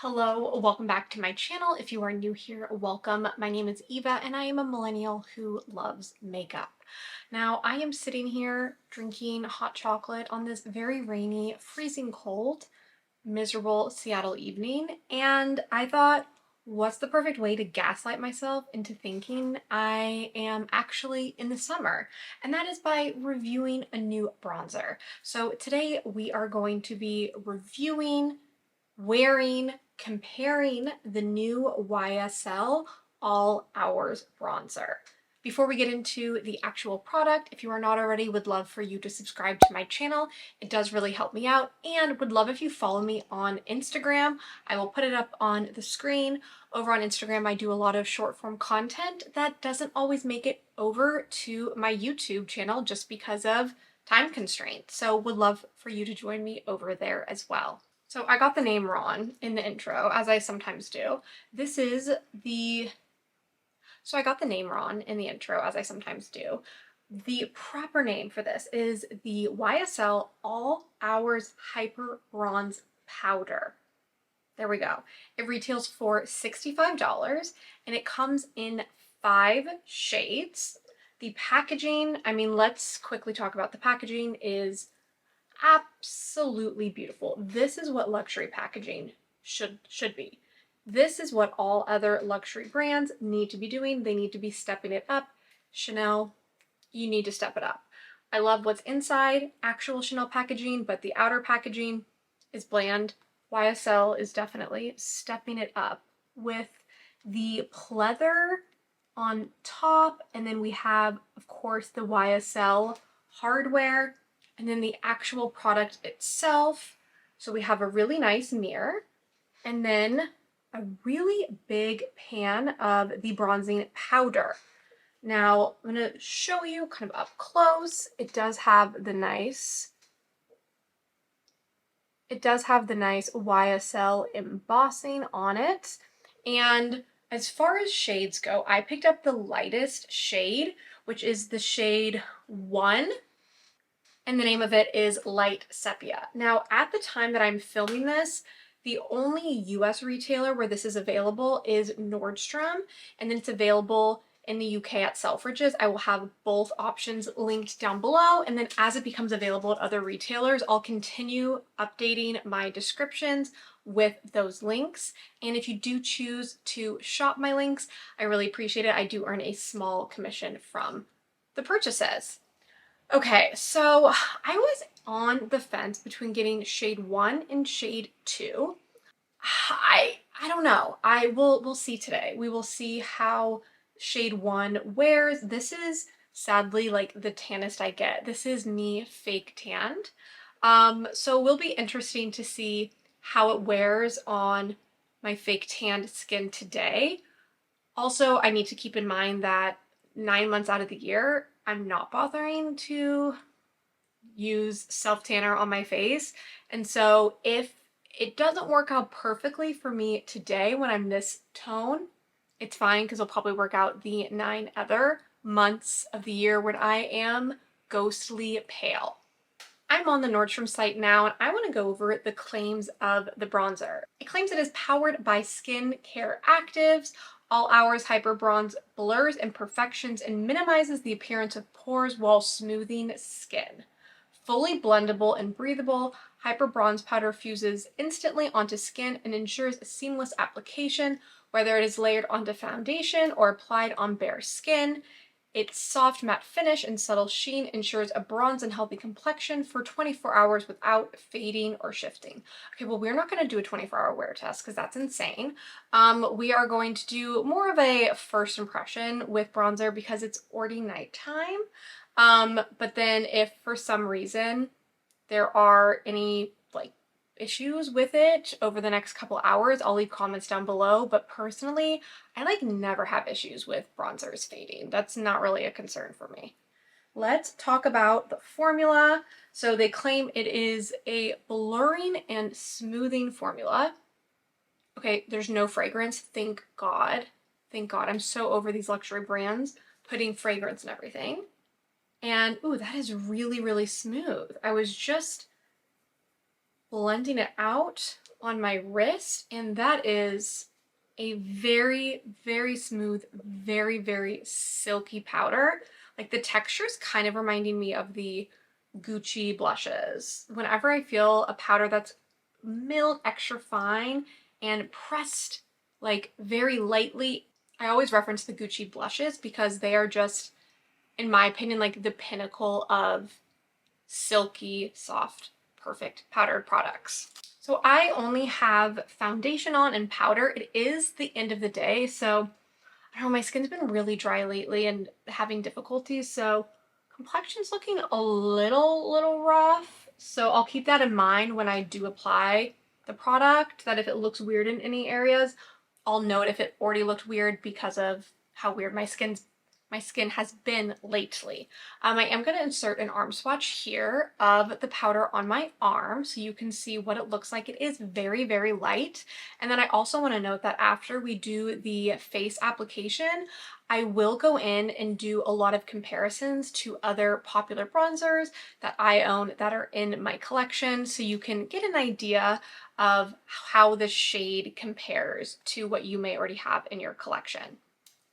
Hello, welcome back to my channel. If you are new here, welcome. My name is Eva and I am a millennial who loves makeup. Now, I am sitting here drinking hot chocolate on this very rainy, freezing cold, miserable Seattle evening, and I thought, what's the perfect way to gaslight myself into thinking I am actually in the summer? And that is by reviewing a new bronzer. So today we are going to be reviewing, wearing, comparing the new YSL All Hours bronzer. Before we get into the actual product, if you are not already, would love for you to subscribe to my channel. It does really help me out, and would love if you follow me on Instagram. I will put it up on the screen. Over on Instagram, I do a lot of short form content that doesn't always make it over to my YouTube channel just because of time constraints. So would love for you to join me over there as well. So I got the name wrong in the intro, as I sometimes do. This is the... So I got the name wrong in the intro, as I sometimes do. The proper name for this is the YSL All Hours Hyper Bronze Powder. There we go. It retails for $65 and it comes in 5 shades. The packaging, I mean, let's quickly talk about the packaging, is absolutely beautiful. This is what luxury packaging should be. This is what all other luxury brands need to be doing. They need to be stepping it up. Chanel, you need to step it up. I love what's inside, actual Chanel packaging, but the outer packaging is bland. YSL is definitely stepping it up with the pleather on top, and then we have, of course, the YSL hardware, and then the actual product itself. So we have a really nice mirror, and then a really big pan of the bronzing powder. Now, I'm going to show you kind of up close. It does have the nice YSL embossing on it. And as far as shades go, I picked up the lightest shade, which is the shade 1. And the name of it is Light Sepia. Now, at the time that I'm filming this, the only US retailer where this is available is Nordstrom, and then it's available in the UK at Selfridges. I will have both options linked down below, and then as it becomes available at other retailers, I'll continue updating my descriptions with those links. And if you do choose to shop my links, I really appreciate it. I do earn a small commission from the purchases. Okay, so I was on the fence between getting shade 1 and shade 2. I don't know. We'll see today. We will see how shade 1 wears. This is sadly like the tannest I get. This is me fake tanned. So it will be interesting to see how it wears on my fake tanned skin today. Also, I need to keep in mind that 9 months out of the year, I'm not bothering to use self-tanner on my face. And so if it doesn't work out perfectly for me today when I'm this tone, it's fine because it'll probably work out the 9 other months of the year when I am ghostly pale. I'm on the Nordstrom site now and I want to go over the claims of the bronzer. It claims it is powered by skin care actives, all hours hyper bronze blurs imperfections and minimizes the appearance of pores while smoothing skin. Fully blendable and breathable, hyper bronze powder fuses instantly onto skin and ensures a seamless application, whether it is layered onto foundation or applied on bare skin. Its soft matte finish and subtle sheen ensures a bronze and healthy complexion for 24 hours without fading or shifting. Okay, well, we're not going to do a 24-hour wear test because that's insane. We are going to do more of a first impression with bronzer because it's already nighttime. But then if for some reason there are any issues with it over the next couple hours, I'll leave comments down below. But personally, I never have issues with bronzers fading. That's not really a concern for me. Let's talk about the formula. So they claim it is a blurring and smoothing formula. Okay, there's no fragrance. Thank God. Thank God. I'm so over these luxury brands putting fragrance in everything. And ooh, that is really, really smooth. I was just blending it out on my wrist, and that is a very, very smooth, very, very silky powder. Like the texture is kind of reminding me of the Gucci blushes. Whenever I feel a powder that's milled extra fine and pressed like very lightly, I always reference the Gucci blushes because they are just, in my opinion, like the pinnacle of silky, soft, perfect powdered products. So I only have foundation on and powder. It is the end of the day, so I don't know, my skin's been really dry lately and having difficulties, so complexion's looking a little rough. So I'll keep that in mind when I do apply the product, that if it looks weird in any areas, I'll note if it already looked weird because of how weird my skin has been lately. I am going to insert an arm swatch here of the powder on my arm so you can see what it looks like. It is very, very light. And then I also want to note that after we do the face application, I will go in and do a lot of comparisons to other popular bronzers that I own that are in my collection so you can get an idea of how the shade compares to what you may already have in your collection.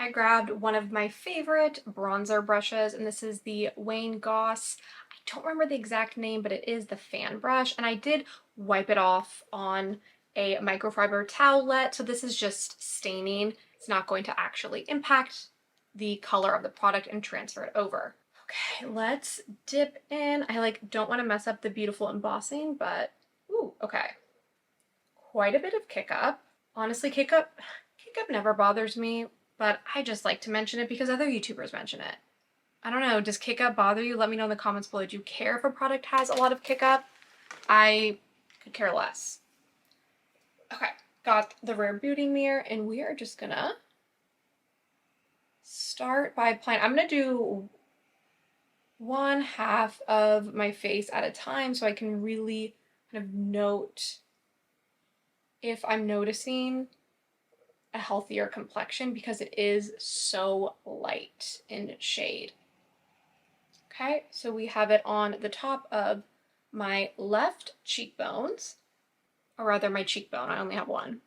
I grabbed one of my favorite bronzer brushes, and this is the Wayne Goss. I don't remember the exact name, but it is the fan brush, and I did wipe it off on a microfiber towelette, so this is just staining. It's not going to actually impact the color of the product and transfer it over. Okay, let's dip in. I don't want to mess up the beautiful embossing, but ooh, okay. Quite a bit of kick up. Honestly, kick up never bothers me, but I just like to mention it because other YouTubers mention it. I don't know, does kick up bother you? Let me know in the comments below. Do you care if a product has a lot of kick up? I could care less. Okay, got the Rare Beauty mirror, and we are just gonna start by applying. I'm gonna do 1/2 of my face at a time so I can really kind of note if I'm noticing a healthier complexion because it is so light in shade. Okay, so we have it on the top of my left cheekbones, or rather my cheekbone, I only have one.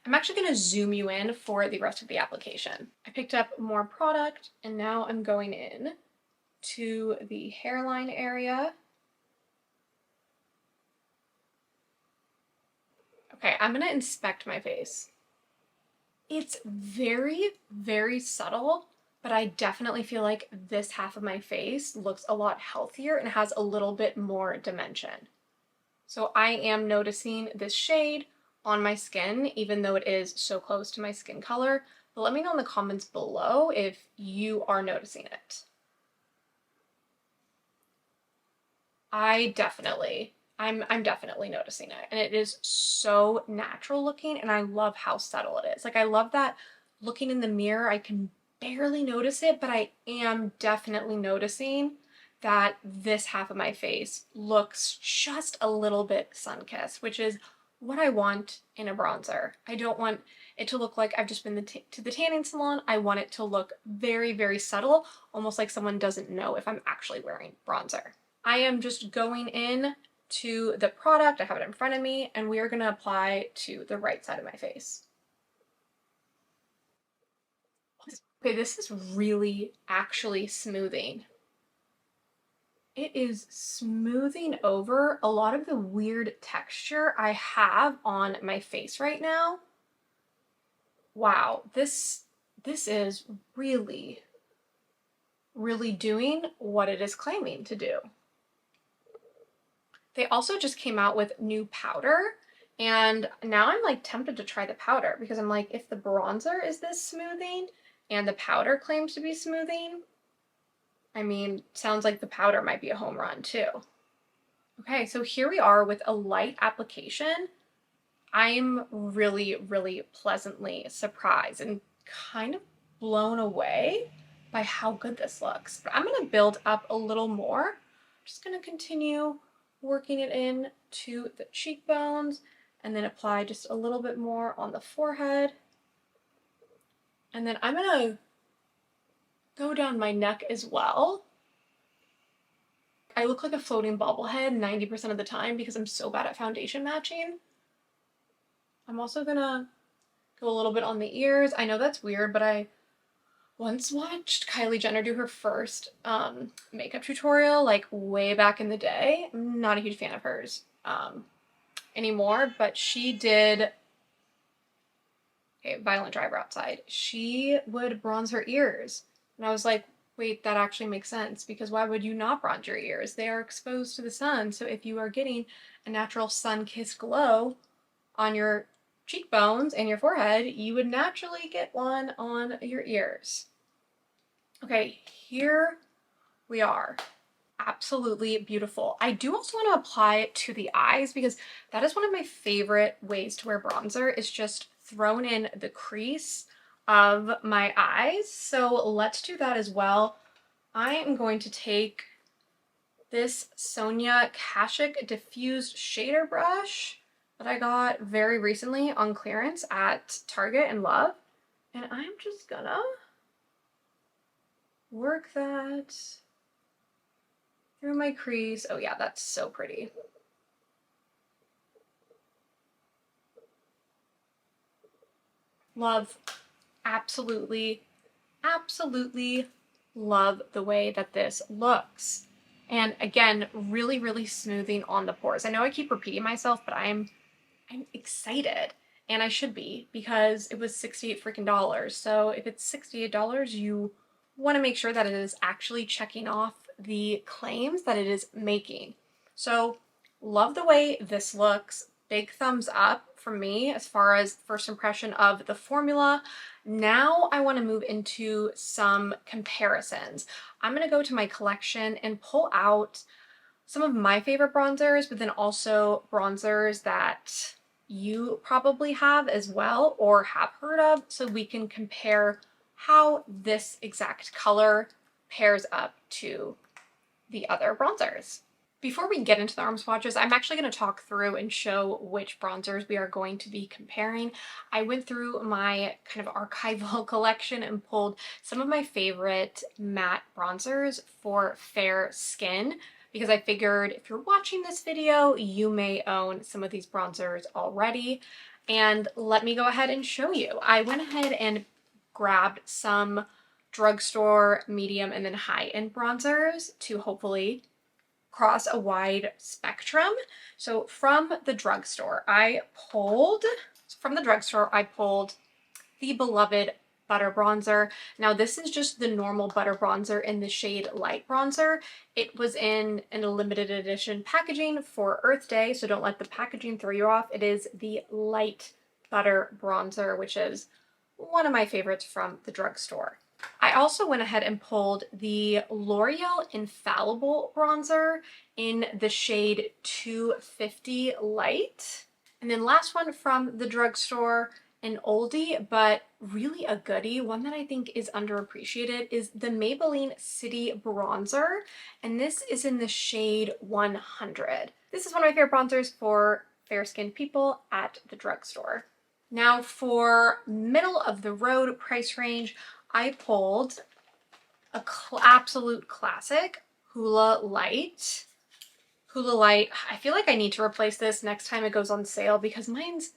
I'm actually going to zoom you in for the rest of the application. I picked up more product and now I'm going in to the hairline area. Okay, I'm going to inspect my face. It's very, very subtle, but I definitely feel like this half of my face looks a lot healthier and has a little bit more dimension. So I am noticing this shade on my skin, even though it is so close to my skin color. But let me know in the comments below if you are noticing it. I'm definitely noticing it, and it is so natural looking, and I love how subtle it is. Like, I love that looking in the mirror, I can barely notice it, but I am definitely noticing that this half of my face looks just a little bit sun-kissed, which is what I want in a bronzer. I don't want it to look like I've just been to the tanning salon. I want it to look very, very subtle, almost like someone doesn't know if I'm actually wearing bronzer. I am just going in to the product, I have it in front of me, and we are going to apply to the right side of my face. Okay, this is really actually smoothing. It is smoothing over a lot of the weird texture I have on my face right now. Wow, this is really, really doing what it is claiming to do. They also just came out with new powder, and now I'm like tempted to try the powder because I'm like, if the bronzer is this smoothing and the powder claims to be smoothing, I mean, sounds like the powder might be a home run too. Okay, so here we are with a light application. I'm really, really pleasantly surprised and kind of blown away by how good this looks. But I'm gonna build up a little more. I'm just gonna continue working it in to the cheekbones and then apply just a little bit more on the forehead. And then I'm gonna go down my neck as well. I look like a floating bobblehead 90% of the time because I'm so bad at foundation matching. I'm also gonna go a little bit on the ears. I know that's weird, but I once watched Kylie Jenner do her first makeup tutorial like way back in the day. I'm not a huge fan of hers anymore, but she did, okay, violent driver outside. She would bronze her ears. And I was like, wait, that actually makes sense because why would you not bronze your ears? They are exposed to the sun. So if you are getting a natural sun-kissed glow on your cheekbones and your forehead, you would naturally get one on your ears. Okay, here we are. Absolutely beautiful. I do also want to apply it to the eyes because that is one of my favorite ways to wear bronzer, is just thrown in the crease of my eyes. So let's do that as well. I am going to take this Sonia Kashuk diffused shader brush that I got very recently on clearance at Target and Love, and I'm just gonna work that through my crease. Oh yeah, that's so pretty. Love, absolutely, absolutely love the way that this looks. And again, really, really smoothing on the pores. I know I keep repeating myself, but I'm excited. And I should be, because it was 68 freaking dollars. So if it's $68, you want to make sure that it is actually checking off the claims that it is making. So love the way this looks. Big thumbs up from me as far as first impression of the formula. Now I want to move into some comparisons. I'm going to go to my collection and pull out some of my favorite bronzers, but then also bronzers that you probably have as well or have heard of, so we can compare how this exact color pairs up to the other bronzers. Before we get into the arm swatches, I'm actually going to talk through and show which bronzers we are going to be comparing. I went through my kind of archival collection and pulled some of my favorite matte bronzers for fair skin, because I figured if you're watching this video, you may own some of these bronzers already. And let me go ahead and show you. I went ahead and grabbed some drugstore medium and then high-end bronzers to hopefully cross a wide spectrum. So from the drugstore, I pulled the beloved Butter Bronzer. Now this is just the normal Butter Bronzer in the shade Light Bronzer. It was in a limited edition packaging for Earth Day, so don't let the packaging throw you off. It is the Light Butter Bronzer, which is one of my favorites from the drugstore. I also went ahead and pulled the L'Oreal Infallible Bronzer in the shade 250 Light. And then last one from the drugstore, an oldie, but really a goodie, one that I think is underappreciated, is the Maybelline City Bronzer. And this is in the shade 100. This is one of my favorite bronzers for fair-skinned people at the drugstore. Now for middle of the road price range, I pulled a absolute classic, Hoola Lite. Hoola Lite, I feel like I need to replace this next time it goes on sale because mine's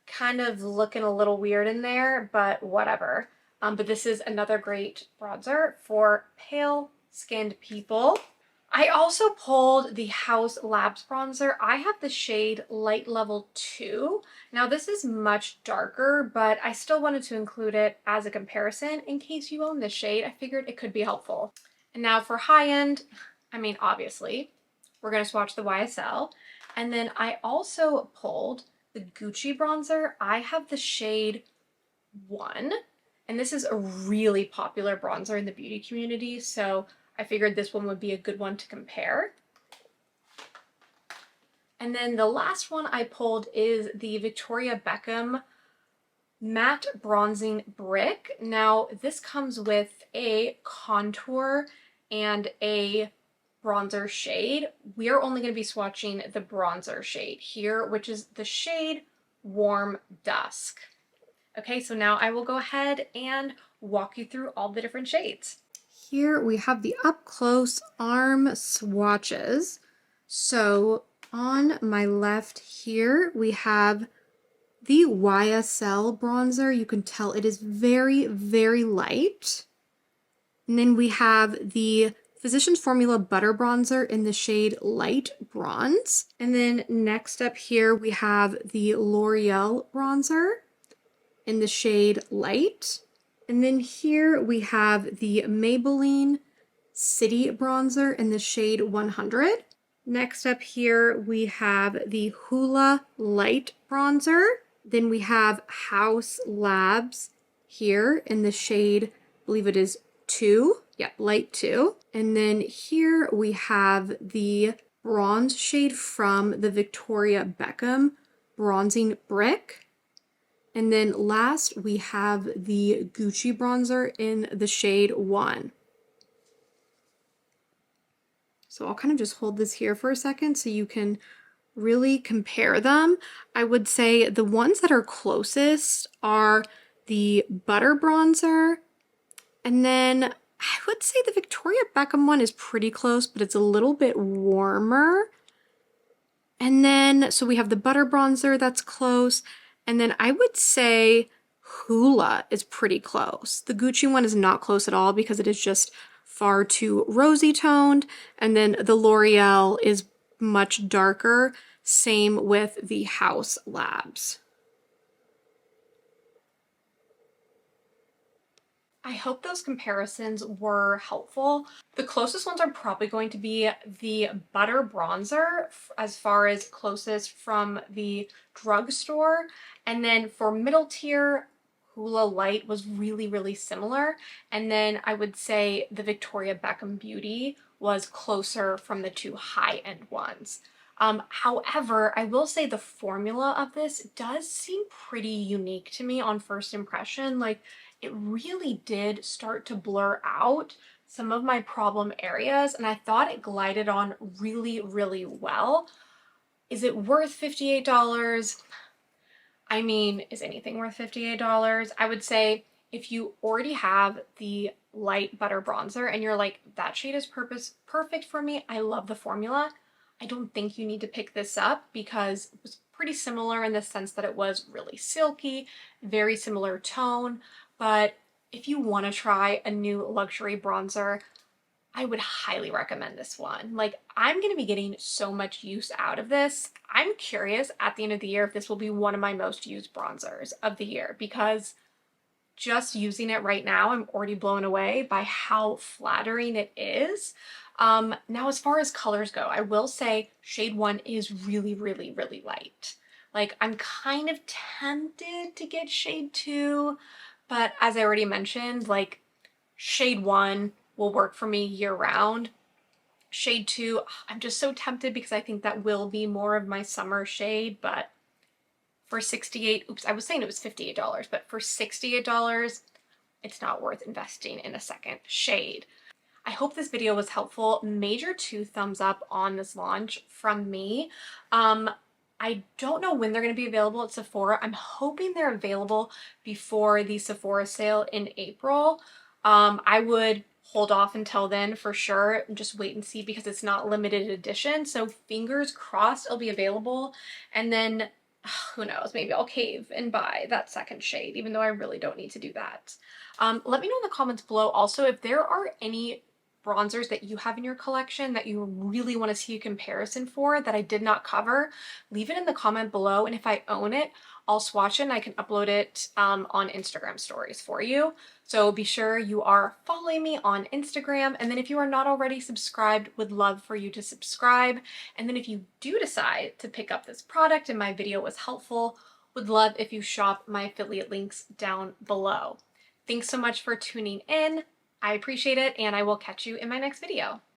kind of looking a little weird in there, but whatever. But this is another great bronzer for pale-skinned people. I also pulled the Haus Labs bronzer. I have the shade Light Level 2. Now this is much darker, but I still wanted to include it as a comparison in case you own this shade. I figured it could be helpful. And now for high-end, I mean, obviously, we're going to swatch the YSL. And then I also pulled the Gucci bronzer. I have the shade 1, and this is a really popular bronzer in the beauty community, so I figured this one would be a good one to compare. And then the last one I pulled is the Victoria Beckham Matte Bronzing Brick. Now this comes with a contour and a bronzer shade. We are only going to be swatching the bronzer shade here, which is the shade Warm Dusk. Okay, so now I will go ahead and walk you through all the different shades. here we have the up close arm swatches. So on my left here, we have the YSL bronzer. You can tell it is very, very light. And then we have the Physicians Formula Butter Bronzer in the shade Light Bronze. And then next up here, we have the L'Oreal bronzer in the shade Light. And then here we have the Maybelline City bronzer in the shade 100. Next up here, we have the Hoola Light bronzer. Then we have Haus Labs here in the shade, I believe it is 2. Yep, light 2. And then here we have the bronze shade from the Victoria Beckham Bronzing Brick. And then last we have the Gucci bronzer in the shade 1. So I'll kind of just hold this here for a second so you can really compare them. I would say the ones that are closest are the Butter bronzer, and then I would say the Victoria Beckham one is pretty close, but it's a little bit warmer. And then, so we have the Butter bronzer that's close, and then I would say Hoola is pretty close. The Gucci one is not close at all because it is just far too rosy toned, and then the L'Oreal is much darker. Same with the Haus Labs. I hope those comparisons were helpful. The closest ones are probably going to be the Butter bronzer as far as closest from the drugstore. And then for middle tier, Hoola Light was really, really similar. And then I would say the Victoria Beckham Beauty was closer from the two high-end ones. However, I will say the formula of this does seem pretty unique to me on first impression. Like, it really did start to blur out some of my problem areas, and I thought it glided on really, really well. Is it worth $58? I mean, is anything worth $58? I would say if you already have the light butter bronzer and you're like, that shade is perfect for me, I love the formula, I don't think you need to pick this up because it was pretty similar in the sense that it was really silky, very similar tone. But if you want to try a new luxury bronzer, I would highly recommend this one. Like, I'm going to be getting so much use out of this. I'm curious at the end of the year if this will be one of my most used bronzers of the year, because just using it right now, I'm already blown away by how flattering it is. Now, as far as colors go, I will say shade 1 is really, really, really light. Like, I'm kind of tempted to get shade 2, but as I already mentioned, like, shade 1 will work for me year round. Shade 2, I'm just so tempted because I think that will be more of my summer shade, but for oops, I was saying it was $58, but for $68, it's not worth investing in a second shade. I hope this video was helpful. Major 2 thumbs up on this launch from me. I don't know when they're going to be available at Sephora. I'm hoping they're available before the Sephora sale in April. I would hold off until then for sure and just wait and see because it's not limited edition. So fingers crossed it'll be available. And then who knows, maybe I'll cave and buy that second shade, even though I really don't need to do that. Let me know in the comments below also if there are any bronzers that you have in your collection that you really want to see a comparison for that I did not cover. Leave it in the comment below, and if I own it, I'll swatch it and I can upload it on Instagram stories for you. So be sure you are following me on Instagram, and then if you are not already subscribed, would love for you to subscribe. And then if you do decide to pick up this product and my video was helpful, would love if you shop my affiliate links down below. Thanks so much for tuning in. I appreciate it, and I will catch you in my next video.